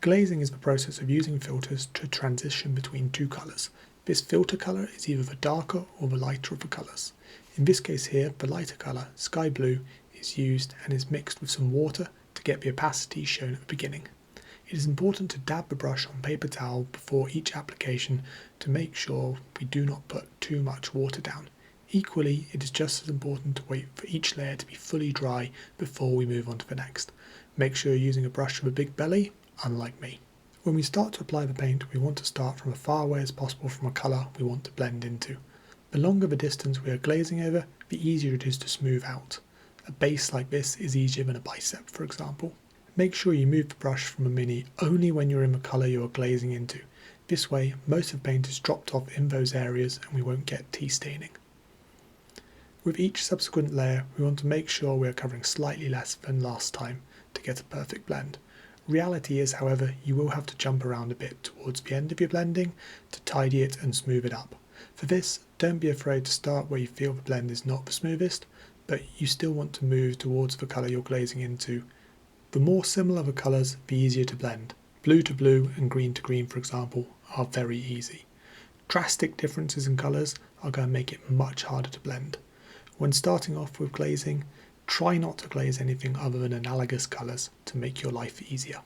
Glazing is the process of using filters to transition between two colours. This filter colour is either the darker or the lighter of the colours. In this case here, the lighter colour, sky blue, is used and is mixed with some water to get the opacity shown at the beginning. It is important to dab the brush on paper towel before each application to make sure we do not put too much water down. Equally, it is just as important to wait for each layer to be fully dry before we move on to the next. Make sure you're using a brush with a big belly, unlike me. When we start to apply the paint, we want to start from as far away as possible from a colour we want to blend into. The longer the distance we are glazing over, the easier it is to smooth out. A base like this is easier than a bicep, for example. Make sure you move the brush from a mini only when you're in the colour you are glazing into. This way, most of the paint is dropped off in those areas and we won't get tea staining. With each subsequent layer, we want to make sure we are covering slightly less than last time to get a perfect blend. Reality is, however, you will have to jump around a bit towards the end of your blending to tidy it and smooth it up. For this, don't be afraid to start where you feel the blend is not the smoothest, but you still want to move towards the colour you're glazing into. The more similar the colours, the easier to blend. Blue to blue and green to green, for example, are very easy. Drastic differences in colours are going to make it much harder to blend. When starting off with glazing, try not to glaze anything other than analogous colours to make your life easier.